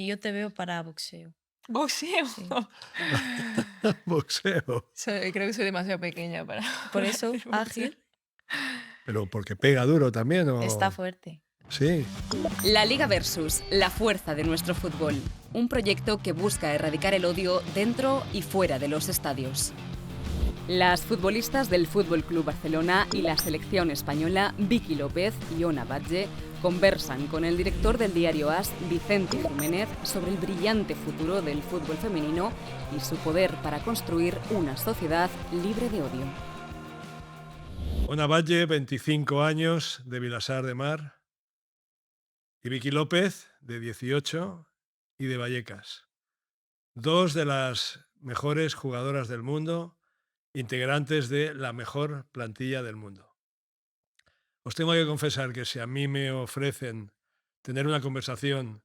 Y yo te veo para boxeo. Boxeo. Sí. Boxeo. Creo que soy demasiado pequeña para, Por para eso, hacer boxeo. ágil, ¿Pero porque pega duro también está o...? fuerte. Sí. La Liga Versus, la fuerza de nuestro fútbol. Un proyecto que busca erradicar el odio dentro y fuera de los estadios. Las futbolistas del Fútbol Club Barcelona y la selección española, Vicky López y Ona Batlle, conversan con el director del diario AS, Vicente Jiménez, sobre el brillante futuro del fútbol femenino y su poder para construir una sociedad libre de odio. Ona Batlle, 25 años, de Vilassar de Mar. Y Vicky López, de 18, y de Vallecas. Dos de las mejores jugadoras del mundo, integrantes de la mejor plantilla del mundo. Os tengo que confesar que si a mí me ofrecen tener una conversación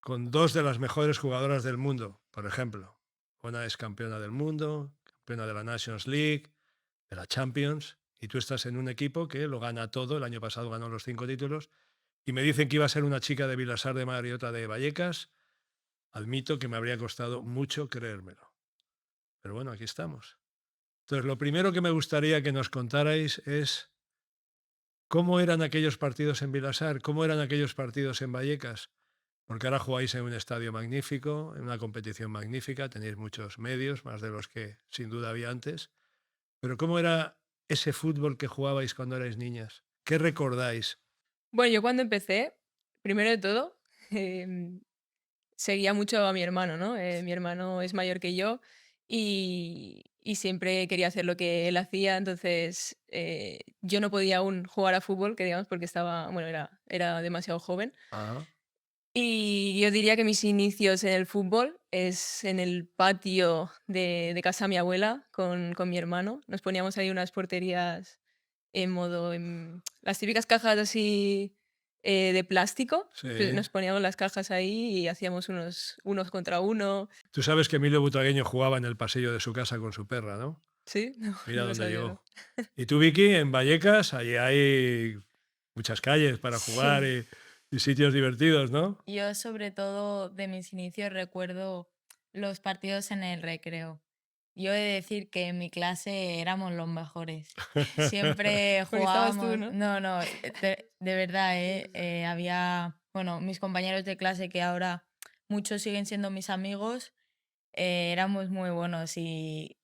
con dos de las mejores jugadoras del mundo, por ejemplo, una es campeona del mundo, campeona de la Nations League, de la Champions, y tú estás en un equipo que lo gana todo, el año pasado ganó los 5 títulos, y me dicen que iba a ser una chica de Vilassar de Mar y otra de Vallecas, admito que me habría costado mucho creérmelo. Pero bueno, aquí estamos. Entonces, lo primero que me gustaría que nos contarais es cómo eran aquellos partidos en Vilassar, cómo eran aquellos partidos en Vallecas, porque ahora jugáis en un estadio magnífico, en una competición magnífica, tenéis muchos medios, más de los que sin duda había antes, pero ¿cómo era ese fútbol que jugabais cuando erais niñas? ¿Qué recordáis? Bueno, yo cuando empecé, primero de todo, em, seguía mucho a mi hermano, ¿no? Mi hermano es mayor que yo y siempre quería hacer lo que él hacía, entonces yo no podía aún jugar a fútbol, que digamos, porque estaba, bueno, era demasiado joven. Ah, Y yo diría que mis inicios en el fútbol es en el patio de casa de mi abuela con mi hermano. Nos poníamos ahí unas porterías en modo, las típicas cajas así de plástico. Pues sí. nos poníamos las cajas ahí y hacíamos unos contra uno. Tú sabes que Emilio Butragueño jugaba en el pasillo de su casa con su perra, ¿no? ¿Sí? No, Mira no lo dónde sabía, ¿no? llegó. Y tú, Vicky, en Vallecas, ahí hay muchas calles para jugar Sí. y sitios divertidos, ¿no? Yo sobre todo de mis inicios recuerdo los partidos en el recreo. Yo he de decir que en mi clase éramos los mejores. Siempre Porque estabas tú, jugábamos, ¿no? no, no, de verdad, había, bueno, mis compañeros de clase que ahora muchos siguen siendo mis amigos, éramos muy buenos y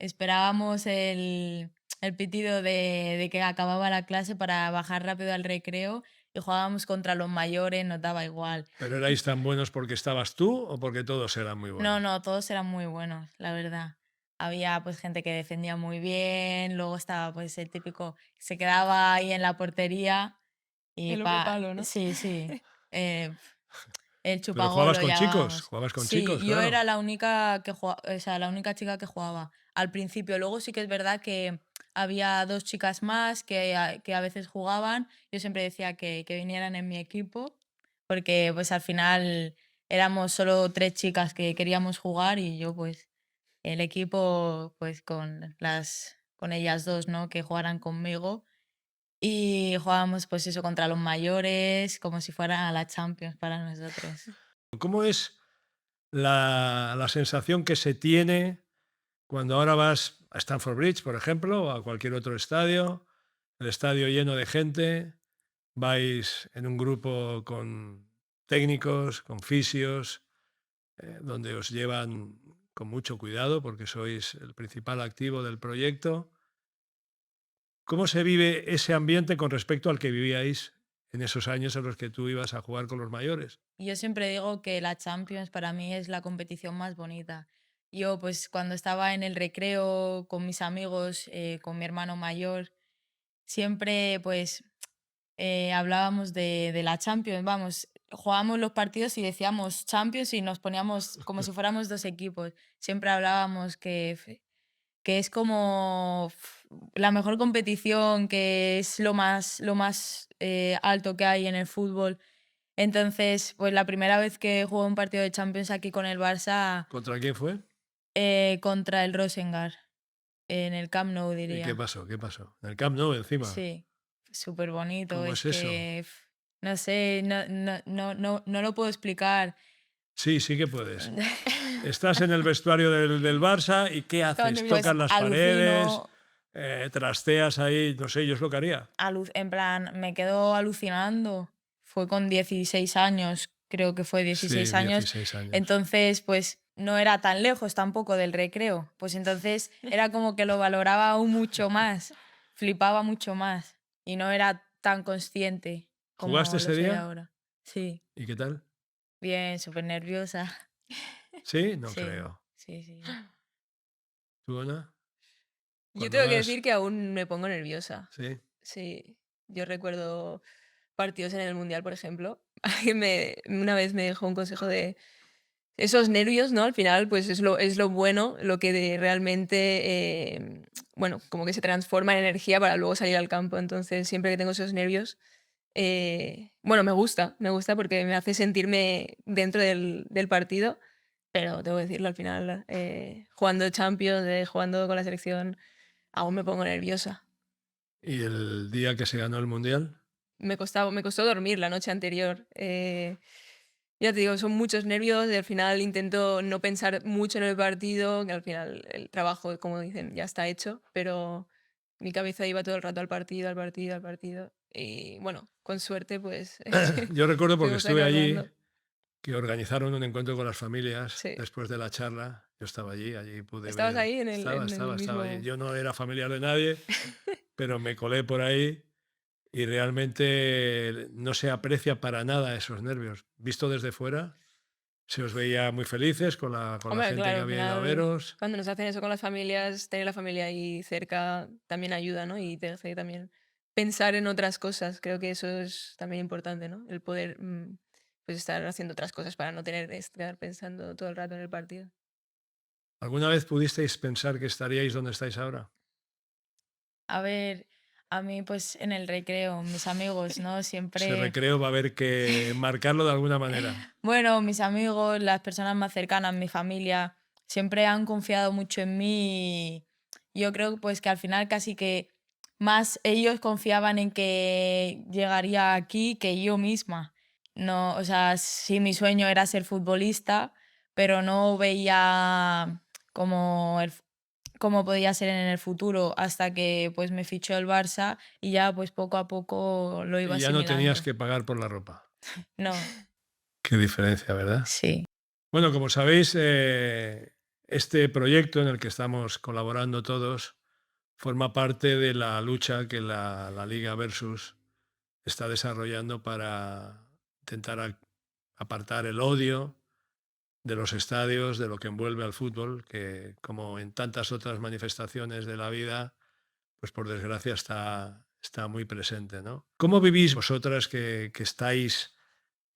esperábamos el pitido de que acababa la clase para bajar rápido al recreo y jugábamos contra los mayores, nos daba igual. ¿Pero erais tan buenos porque estabas tú o porque todos eran muy No, buenos? no, todos eran muy buenos, la verdad. Había pues gente que defendía muy bien, luego estaba pues el típico que se quedaba ahí en la portería y El hombre palo, ¿no? sí, sí, eh, el ¿Pero chupagol jugabas lo con chicos? llamábamos. ¿Jugabas con Sí, chicos? yo era Claro. la única que jugaba, o sea, la única chica que jugaba al principio. Luego sí que es verdad que había dos chicas más que a veces jugaban. Yo siempre decía que vinieran en mi equipo, porque pues al final éramos solo tres chicas que queríamos jugar y yo pues el equipo pues con ellas dos, ¿no? Que jugaran conmigo. Y jugábamos pues eso contra los mayores, como si fuera la Champions para nosotros. ¿Cómo es la sensación que se tiene cuando ahora vas a Stamford Bridge, por ejemplo, o a cualquier otro estadio, el estadio lleno de gente, vais en un grupo con técnicos, con fisios, donde os llevan con mucho cuidado porque sois el principal activo del proyecto? ¿Cómo se vive ese ambiente con respecto al que vivíais en esos años en los que tú ibas a jugar con los mayores? Y yo siempre digo que la Champions para mí es la competición más bonita. Yo pues cuando estaba en el recreo con mis amigos, con mi hermano mayor, siempre pues hablábamos de la Champions, vamos, jugábamos los partidos y decíamos Champions y nos poníamos como si fuéramos dos equipos. Siempre hablábamos que es como la mejor competición, que es lo más alto que hay en el fútbol. Entonces, pues la primera vez que jugué un partido de Champions aquí con el Barça, ¿Contra quién fue? contra el Rosengard, en el Camp Nou ¿Y qué diría. pasó? ¿Qué pasó? En el Camp Nou encima. Sí, súper bonito. ¿Cómo Es es eso? que, no sé, no lo puedo explicar. Sí, sí que puedes. Estás en el vestuario del Barça y ¿qué haces? nerviosa. Tocas las paredes, trasteas ahí, no sé, yo es lo que haría. En plan, me quedo alucinando. Fue con 16 años, creo que fue Sí, 16 años. 16 años. Entonces, pues no era tan lejos tampoco del recreo. Pues entonces era como que lo valoraba aún mucho más, flipaba mucho más y no era tan consciente ¿Jugaste como lo ese soy día? ahora. Sí, ¿Y qué tal? bien, súper nerviosa. ¿Sí? No Sí, creo. sí, sí. ¿Tú, Ana? Yo Cuando tengo que vas... decir que aún me pongo nerviosa. Sí. Sí, yo recuerdo partidos en el Mundial, por ejemplo. Una vez me dejó un consejo de esos nervios, ¿no? Al final, pues es lo bueno, lo que realmente, bueno, como que se transforma en energía para luego salir al campo. Entonces, siempre que tengo esos nervios, bueno, me gusta porque me hace sentirme dentro del partido, pero tengo que decirlo, al final, jugando Champions, jugando con la selección, aún me pongo nerviosa. ¿Y el día que se ganó el Mundial? Me costó dormir la noche anterior. Ya te digo, son muchos nervios y al final intento no pensar mucho en el partido, que al final el trabajo, como dicen, ya está hecho, pero mi cabeza iba todo el rato al partido, al partido, al partido. Y bueno, con suerte, pues Yo recuerdo porque pudimos estuve salir allí, rodando. que organizaron un encuentro con las familias Sí. después de la charla. Yo estaba allí pude ¿Estabas ver. ahí en el Estaba allí. mismo...? Yo no era familiar de nadie, pero me colé por ahí y realmente no se aprecia para nada esos nervios. Visto desde fuera, se os veía muy felices con la Hombre, gente que claro, al había ido a final, veros. cuando nos hacen eso con las familias, tener la familia ahí cerca también ayuda, ¿no? Y te hace también pensar en otras cosas. Creo que eso es también importante, ¿no? El poder pues estar haciendo otras cosas para no tener que estar pensando todo el rato en el partido. ¿Alguna vez pudisteis pensar que estaríais donde estáis ahora? A ver, a mí pues en el recreo, mis amigos, ¿no? Ese Siempre, recreo va a haber que marcarlo de alguna manera. bueno, mis amigos, las personas más cercanas, mi familia, siempre han confiado mucho en mí y yo creo pues que al final casi que más ellos confiaban en que llegaría aquí que yo misma. No, o sea, sí, mi sueño era ser futbolista, pero no veía como cómo podía ser en el futuro hasta que pues me fichó el Barça y ya pues poco a poco lo iba Y ya no tenías asimilando. que pagar por la ropa. No, Qué diferencia, ¿verdad? sí. Bueno, como sabéis, este proyecto en el que estamos colaborando todos forma parte de la lucha que la Liga Versus está desarrollando para intentar apartar el odio de los estadios, de lo que envuelve al fútbol, que como en tantas otras manifestaciones de la vida, pues por desgracia está muy presente, ¿no? ¿Cómo vivís vosotras que estáis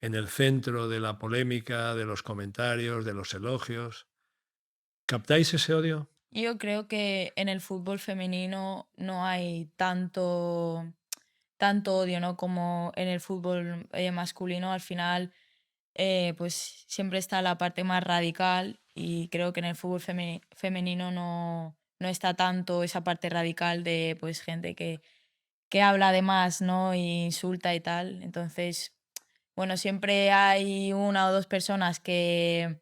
en el centro de la polémica, de los comentarios, de los elogios? ¿Captáis ese odio? Yo creo que en el fútbol femenino no hay tanto odio, ¿no? Como en el fútbol masculino. Al final, pues siempre está la parte más radical y creo que en el fútbol femenino no está tanto esa parte radical de pues gente que habla de más, ¿no? Y insulta y tal. Entonces, bueno, siempre hay una o dos personas que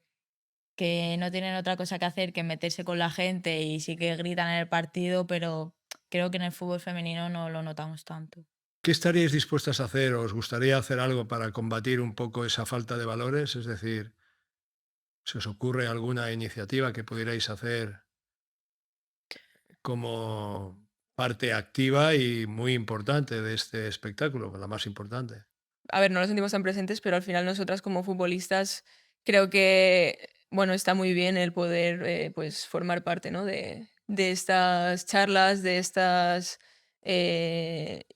no tienen otra cosa que hacer que meterse con la gente y sí que gritan en el partido, pero creo que en el fútbol femenino no lo notamos tanto. ¿Qué estaríais dispuestas a hacer? ¿Os gustaría hacer algo para combatir un poco esa falta de valores? Es decir, ¿se os ocurre alguna iniciativa que pudierais hacer como parte activa y muy importante de este espectáculo, la más importante? A ver, no lo sentimos tan presentes, pero al final nosotras como futbolistas creo que, bueno, está muy bien el poder pues formar parte, ¿no? de estas charlas, de estas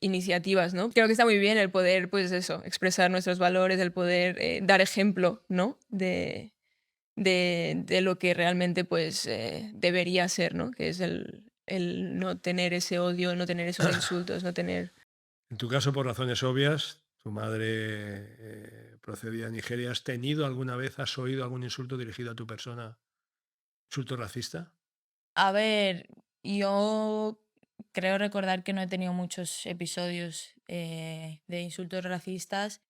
iniciativas, ¿no? Creo que está muy bien el poder, pues eso, expresar nuestros valores, el poder dar ejemplo, ¿no? De lo que realmente pues debería ser, ¿no? Que es el no tener ese odio, no tener esos insultos, no tener... En tu caso, por razones obvias, tu madre procedía de Nigeria. ¿Has tenido alguna vez, has oído algún insulto dirigido a tu persona? ¿Insulto racista? A ver, yo creo recordar que no he tenido muchos episodios de insultos racistas.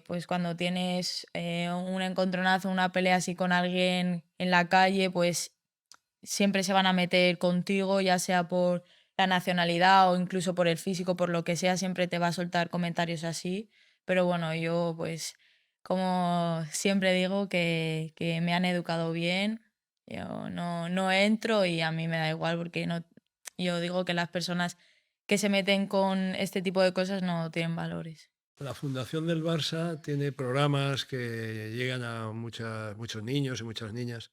Pues cuando tienes un encontronazo, una pelea así con alguien en la calle, pues siempre se van a meter contigo, ya sea por la nacionalidad o incluso por el físico, por lo que sea, siempre te va a soltar comentarios así. Pero bueno, yo pues como siempre digo que me han educado bien, yo no entro y a mí me da igual porque no, yo digo que las personas que se meten con este tipo de cosas no tienen valores. La Fundación del Barça tiene programas que llegan a muchos niños y muchas niñas.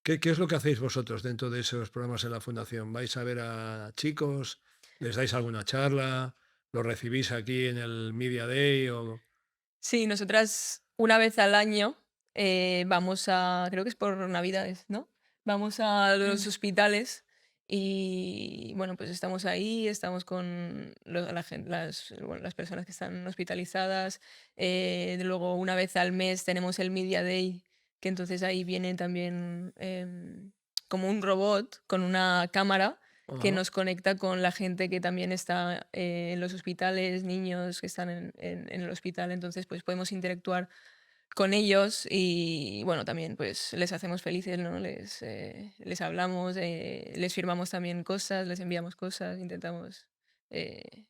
¿Qué es lo que hacéis vosotros dentro de esos programas en la Fundación? ¿Vais a ver a chicos? ¿Les dais alguna charla? ¿Lo recibís aquí en el Media Day? Sí, nosotras una vez al año vamos a, creo que es por Navidades, ¿no? Vamos a los Mm. hospitales y bueno, pues estamos ahí, estamos con bueno, las personas que están hospitalizadas. Luego una vez al mes tenemos el Media Day, que entonces ahí viene también como un robot con una cámara que Ajá. nos conecta con la gente que también está en los hospitales, niños que están en el hospital, entonces pues podemos interactuar con ellos y bueno, también pues les hacemos felices, ¿no? Les hablamos, les firmamos también cosas, les enviamos cosas, intentamos,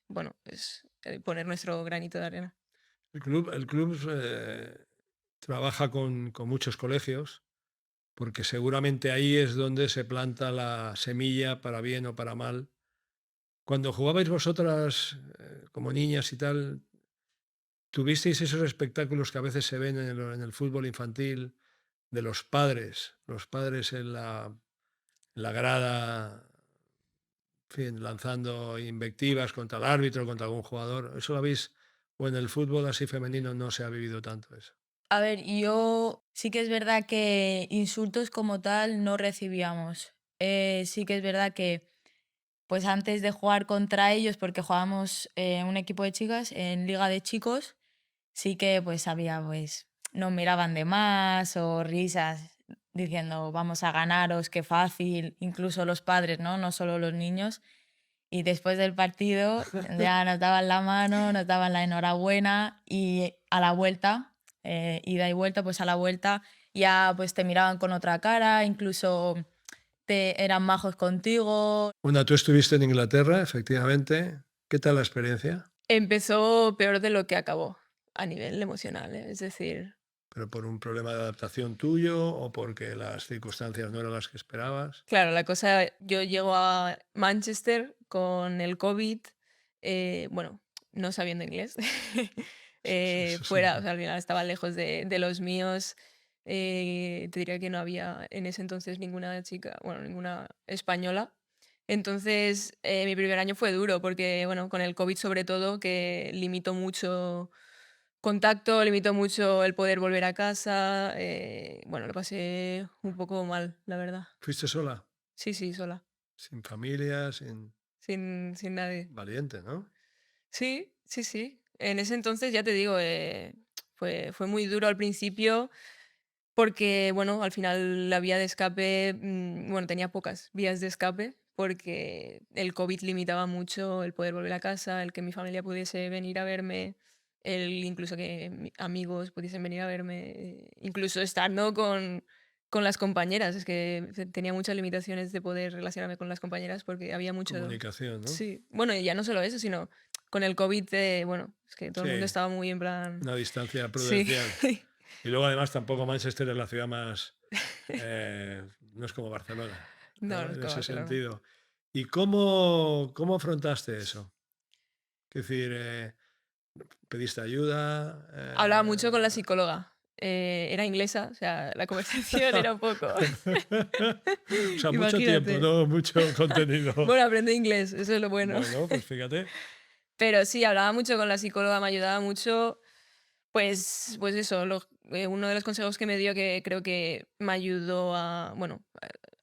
bueno, pues poner nuestro granito de arena. El club trabaja con muchos colegios porque seguramente ahí es donde se planta la semilla para bien o para mal. Cuando jugabais vosotras como niñas y tal, ¿tuvisteis esos espectáculos que a veces se ven en el fútbol infantil de los padres en la grada, en fin, lanzando invectivas contra el árbitro, contra algún jugador? ¿Eso lo habéis, o en el fútbol así femenino no se ha vivido tanto eso? A ver, yo sí que es verdad que insultos como tal no recibíamos. Sí que es verdad que pues antes de jugar contra ellos, porque jugábamos un equipo de chicas en liga de chicos, sí que pues había pues nos miraban de más o risas diciendo vamos a ganaros, qué fácil, incluso los padres, ¿no? No solo los niños. Y después del partido ya nos daban la mano, nos daban la enhorabuena y a la vuelta, ida y vuelta, pues a la vuelta ya pues te miraban con otra cara, incluso te eran majos contigo. Una, tú estuviste en Inglaterra, efectivamente. ¿Qué tal la experiencia? Empezó peor de lo que acabó a nivel emocional, ¿eh? Es decir, ¿Pero por un problema de adaptación tuyo o porque las circunstancias no eran las que esperabas? claro, la cosa, yo llego a Manchester con el COVID, bueno, no sabiendo inglés, Eso es fuera, o sea, al final estaba lejos de los míos. Te diría que no había en ese entonces ninguna chica, bueno, ninguna española. Entonces, mi primer año fue duro porque, bueno, con el COVID sobre todo, que limitó mucho contacto, limitó mucho el poder volver a casa. Bueno, lo pasé un poco mal, la verdad. ¿Fuiste sola? Sí, sí, sola, Sin familia, sin... sin nadie. Valiente, ¿no? Sí, sí, sí. En ese entonces, ya te digo, fue muy duro al principio porque, bueno, al final la vía de escape, bueno, tenía pocas vías de escape porque el COVID limitaba mucho el poder volver a casa, el que mi familia pudiese venir a verme, el incluso que amigos pudiesen venir a verme, incluso estando con las compañeras. Es que tenía muchas limitaciones de poder relacionarme con las compañeras porque había mucho... Comunicación, ¿no? Sí, bueno, y ya no solo eso, sino con el COVID, bueno, es que todo el mundo Sí, estaba muy en plan... una distancia Sí, prudencial. Y luego además tampoco Manchester es la ciudad más... no es como Barcelona, no, ¿no? no es En como ese Barcelona. sentido. ¿Y cómo afrontaste eso? Es decir, ¿pediste ayuda? Hablaba mucho con la psicóloga. Era inglesa, o sea, la conversación era un poco... O sea, mucho tiempo, Imagínate. no mucho contenido. Bueno, aprendí inglés, eso es lo bueno. Bueno, pues fíjate. Pero sí, hablaba mucho con la psicóloga, me ayudaba mucho. Pues eso, uno de los consejos que me dio que creo que me ayudó a, bueno,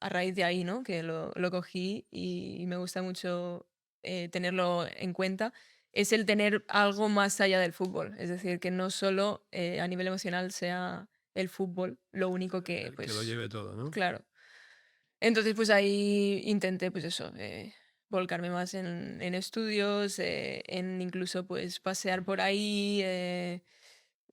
a raíz de ahí, ¿no? Que lo cogí y me gusta mucho tenerlo en cuenta, es el tener algo más allá del fútbol. Es decir, que no solo a nivel emocional sea el fútbol lo único que, El que lo pues, lleve todo, ¿no? claro. Entonces, pues ahí intenté, pues eso, volcarme más en estudios, en incluso pues pasear por ahí.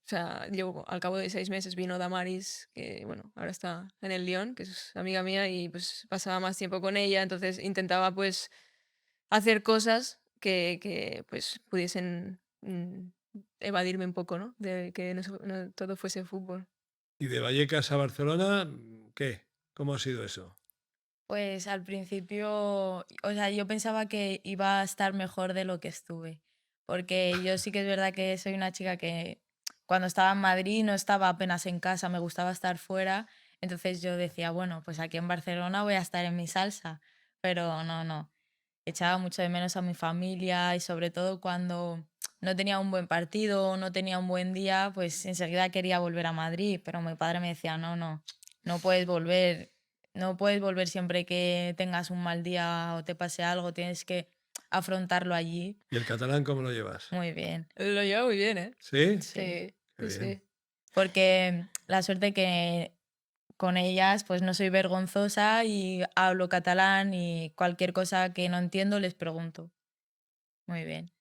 O sea, llevo, al cabo de 6 meses vino Damaris, que bueno, ahora está en el Lyon, que es amiga mía, y pues pasaba más tiempo con ella, entonces intentaba pues hacer cosas que pues pudiesen evadirme un poco, ¿no? De que no todo fuese fútbol. ¿Y de Vallecas a Barcelona, qué? ¿Cómo ha sido eso? Pues al principio, o sea, yo pensaba que iba a estar mejor de lo que estuve, porque yo sí que es verdad que soy una chica que cuando estaba en Madrid no estaba apenas en casa, me gustaba estar fuera, entonces yo decía, bueno, pues aquí en Barcelona voy a estar en mi salsa, pero no, echaba mucho de menos a mi familia y sobre todo cuando no tenía un buen partido, no tenía un buen día, pues enseguida quería volver a Madrid, pero mi padre me decía, no puedes volver, no puedes volver siempre que tengas un mal día o te pase algo, tienes que afrontarlo allí. ¿Y el catalán cómo lo llevas? Muy bien, Lo lleva muy bien, ¿eh? ¿Sí? sí. Sí, Qué sí, bien. sí. Porque la suerte que con ellas pues no soy vergonzosa y hablo catalán y cualquier cosa que no entiendo les pregunto. Muy bien.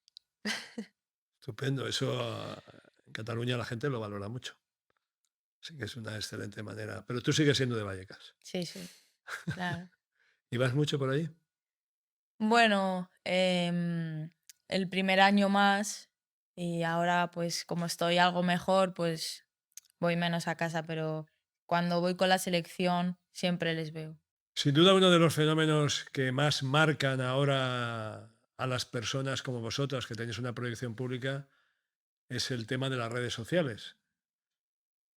Estupendo. Eso en Cataluña la gente lo valora mucho. Así que es una excelente manera. Pero tú sigues siendo de Vallecas. Sí, sí, claro. ¿Y vas mucho por ahí? Bueno, el primer año más y ahora pues como estoy algo mejor, pues voy menos a casa, pero cuando voy con la selección siempre les veo. Sin duda uno de los fenómenos que más marcan ahora a las personas como vosotras que tenéis una proyección pública es el tema de las redes sociales,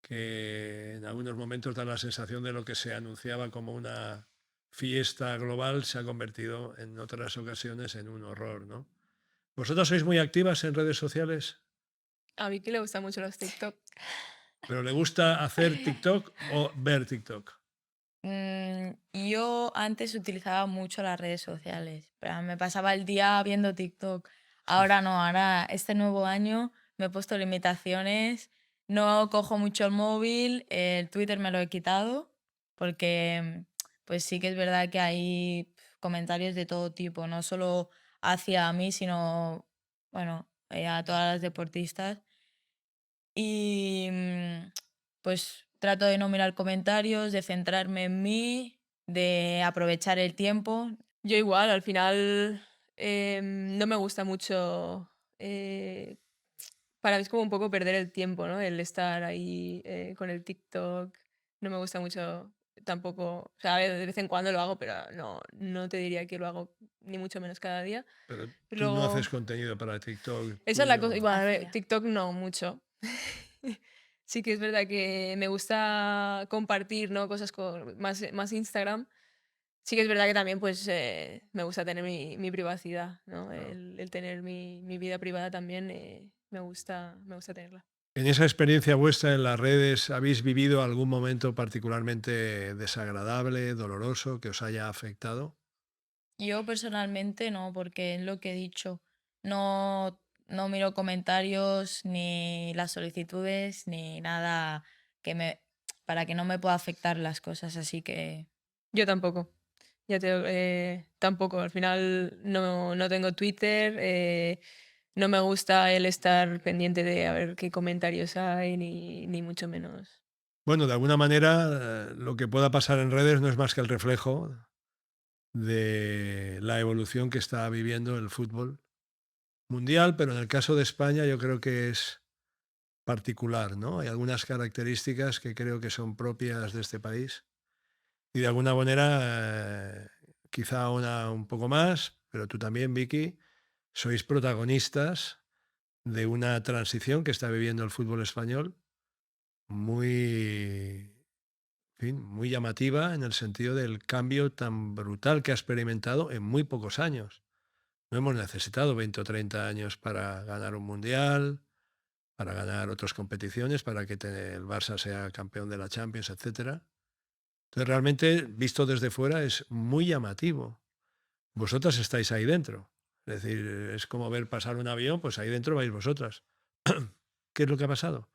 que en algunos momentos da la sensación de lo que se anunciaba como una fiesta global se ha convertido en otras ocasiones en un horror, ¿no? ¿Vosotras sois muy activas en redes sociales? A Vicky le gustan mucho los TikTok. ¿Pero le gusta hacer TikTok o ver TikTok? Yo antes utilizaba mucho las redes sociales, pero me pasaba el día viendo TikTok. Ahora no, ahora este nuevo año me he puesto limitaciones, no cojo mucho el móvil, el Twitter me lo he quitado porque pues sí que es verdad que hay comentarios de todo tipo, no solo hacia mí, sino bueno, a todas las deportistas. Y pues trato de no mirar comentarios, de centrarme en mí, de aprovechar el tiempo. Yo igual, al final no me gusta mucho. Para mí es como un poco perder el tiempo, ¿no? El estar ahí con el TikTok. No me gusta mucho tampoco. O sea, a ver, de vez en cuando lo hago, pero no te diría que lo hago ni mucho menos cada día. Pero Y tú no luego, haces contenido para TikTok esa es la cosa. Y tuyo. bueno, a ver, Hacía. TikTok no mucho. Sí que es verdad que me gusta compartir, ¿no? Cosas con más Instagram. Sí que es verdad que también pues me gusta tener mi privacidad, ¿no? Claro. El tener mi vida privada también me gusta tenerla. En esa experiencia vuestra en las redes, ¿habéis vivido algún momento particularmente desagradable, doloroso, que os haya afectado? Yo personalmente no, porque es lo que he dicho, no miro comentarios ni las solicitudes ni nada que me, para que no me pueda afectar las cosas, así que Yo tampoco. Tampoco. Al final no tengo Twitter. No me gusta el estar pendiente de a ver qué comentarios hay, ni mucho menos. Bueno, de alguna manera, lo que pueda pasar en redes no es más que el reflejo de la evolución que está viviendo el fútbol mundial, pero en el caso de España yo creo que es particular, ¿no? Hay algunas características que creo que son propias de este país y de alguna manera, quizá una un poco más, pero tú también, Vicky, sois protagonistas de una transición que está viviendo el fútbol español muy, en fin, muy llamativa en el sentido del cambio tan brutal que ha experimentado en muy pocos años. No hemos necesitado 20 o 30 años para ganar un mundial, para ganar otras competiciones, para que el Barça sea campeón de la Champions, etcétera. Entonces, realmente, visto desde fuera, es muy llamativo. Vosotras estáis ahí dentro. Es decir, es como ver pasar un avión, pues ahí dentro vais vosotras. ¿Qué es lo que ha pasado?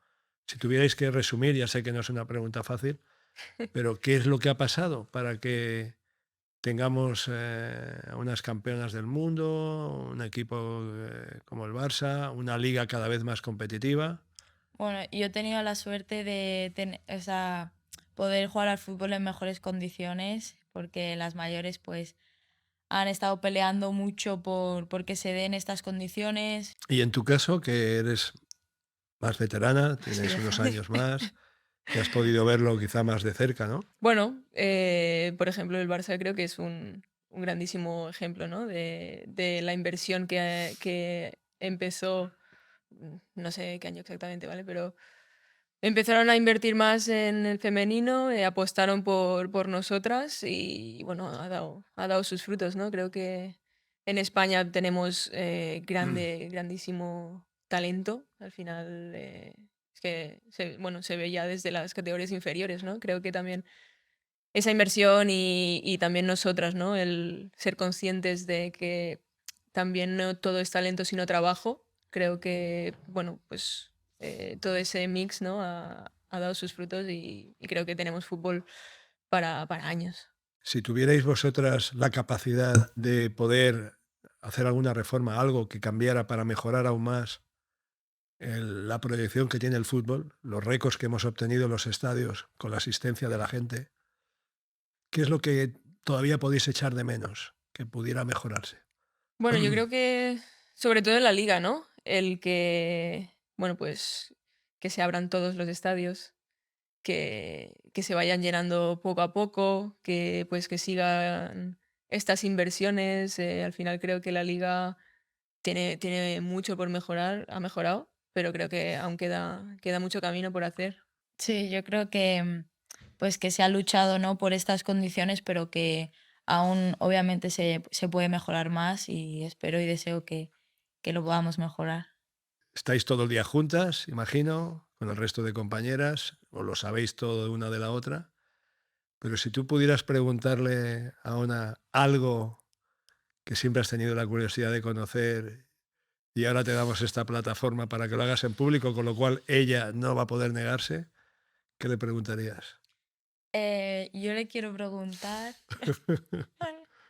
Si tuvierais que resumir, ya sé que no es una pregunta fácil, pero ¿qué es lo que ha pasado para que tengamos unas campeonas del mundo, un equipo como el Barça, una liga cada vez más competitiva. Bueno, yo he tenido la suerte de o sea, poder jugar al fútbol en mejores condiciones, porque las mayores pues han estado peleando mucho porque se den estas condiciones. Y en tu caso, que eres más veterana, tienes Sí. unos años más, que has podido verlo quizá más de cerca, ¿no? Bueno, por ejemplo, el Barça creo que es un grandísimo ejemplo, ¿no? De la inversión que empezó, no sé qué año exactamente, ¿vale? Pero empezaron a invertir más en el femenino, apostaron por nosotras y bueno, ha dado sus frutos, ¿no? Creo que en España tenemos grandísimo talento. Al final es que bueno, se ve ya desde las categorías inferiores, ¿no? Creo que también esa inversión y también nosotras, ¿no? El ser conscientes de que también no todo es talento sino trabajo. Creo que, bueno, pues todo ese mix, ¿no? Ha dado sus frutos y creo que tenemos fútbol para años. Si tuvierais vosotras la capacidad de poder hacer alguna reforma, algo que cambiara para mejorar aún más la proyección que tiene el fútbol, los récords que hemos obtenido en los estadios con la asistencia de la gente, ¿qué es lo que todavía podéis echar de menos que pudiera mejorarse? Bueno, yo creo que sobre todo en la liga, ¿no? El que, bueno, pues que se abran todos los estadios, que se vayan llenando poco a poco, que pues que sigan estas inversiones. Al final creo que la liga tiene mucho por mejorar, ha mejorado, pero creo que aún queda mucho camino por hacer. Sí, yo creo que pues que se ha luchado, ¿no?, por estas condiciones, pero que aún obviamente se puede mejorar más y espero y deseo que lo podamos mejorar. Estáis todo el día juntas, imagino, con el resto de compañeras, o lo sabéis todo de una de la otra, pero si tú pudieras preguntarle a una algo que siempre has tenido la curiosidad de conocer y ahora te damos esta plataforma para que lo hagas en público, con lo cual ella no va a poder negarse, ¿qué le preguntarías? Yo le quiero preguntar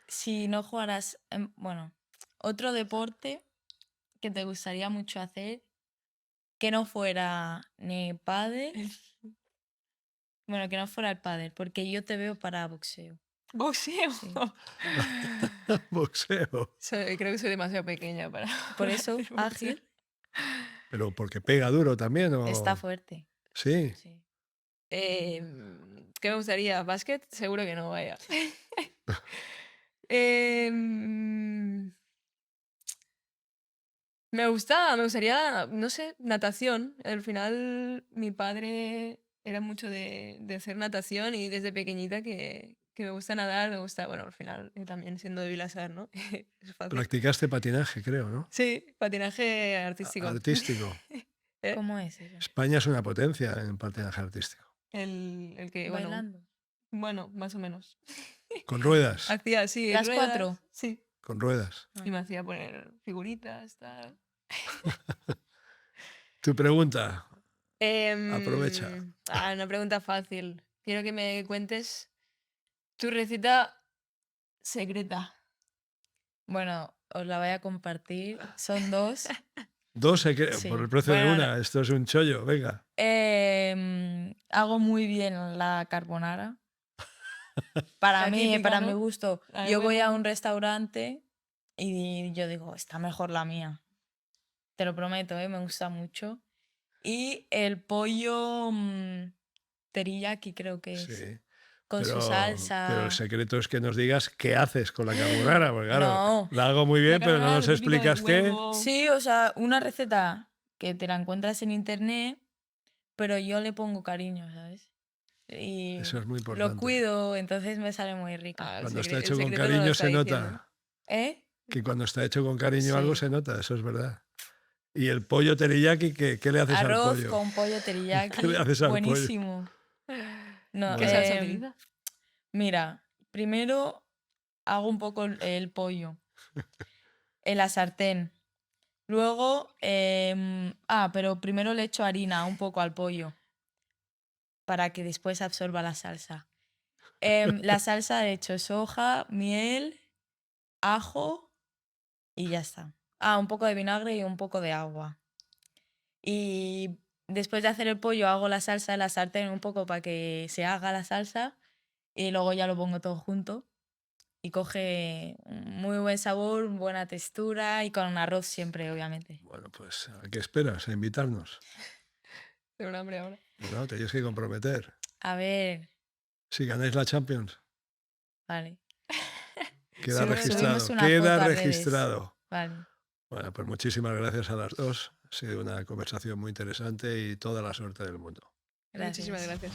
si no jugaras, bueno, otro deporte que te gustaría mucho hacer, que no fuera ni pádel, bueno, que no fuera el pádel, porque yo te veo para boxeo. ¡Boxeo! Sí. Boxeo. Creo que soy demasiado pequeña para Por para eso, hacer boxeo. ágil, Pero porque pega duro también, está ¿o? fuerte. Sí. Sí. ¿Qué me gustaría? ¿Básquet? Seguro que no, vaya. Em, me gustaría, no sé, natación. Al final mi padre era mucho de hacer natación y desde pequeñita que me gusta nadar, me gusta, bueno, al final también siendo de Vilasar, ¿no? Es fácil. Practicaste patinaje, creo, ¿no? Sí, patinaje artístico. Artístico. ¿Eh? ¿Cómo es eso? España es una potencia en patinaje artístico. El que, Bailando. bueno, más o menos. Con ruedas, Hacía así, ¿Las ruedas, 4? sí. con ruedas. Ah. Y me hacía poner figuritas, tal. Tu pregunta, aprovecha. Una pregunta fácil. Quiero que me cuentes tu receta secreta. Bueno, os la voy a compartir. Son 2. Dos Sí. por el precio de Bueno, una. Esto es un chollo, venga. hago muy bien la carbonara. Para La mí, típica, para ¿no? mi gusto. La de Yo voy a huevo. un restaurante y yo digo, está mejor la mía. Te lo prometo, me gusta mucho. Y el pollo teriyaki creo que es. Sí. Con su Pero el salsa. secreto es que nos digas qué haces con la carbonara, porque claro, No. la hago muy La bien, pero no carbonara, nos lo típico del explicas qué. huevo. Sí, o sea, una receta que te la encuentras en internet, pero yo le pongo cariño, ¿sabes? Y Eso es muy lo importante. cuido, entonces me sale muy rica. Ah, Cuando está el hecho con secreto no lo cariño está se diciendo. nota. ¿Eh? Que cuando está hecho con cariño algo Sí. se nota, eso es verdad. Y el pollo teriyaki, ¿qué le haces al Arroz pollo? con pollo ¿Qué le teriyaki, haces al pollo? buenísimo. No, ¿Qué salsa utilizas? mira, primero hago un poco el pollo en la sartén. Luego, pero primero le echo harina un poco al pollo para que después absorba la salsa. La salsa he hecho soja, miel, ajo y ya está. Un poco de vinagre y un poco de agua. Y después de hacer el pollo hago la salsa en la sartén un poco para que se haga la salsa y luego ya lo pongo todo junto y coge un muy buen sabor, buena textura y con arroz siempre, obviamente. Bueno, pues, ¿a qué esperas? ¿A invitarnos? Tengo un hambre ahora. No, te tienes que comprometer. A ver, Si ganáis la Champions, vale. queda Subimos registrado. una foto Queda a redes. registrado. Vale. Bueno, pues muchísimas gracias a las dos. Ha sido una conversación muy interesante y toda la suerte del mundo. Gracias. Muchísimas gracias.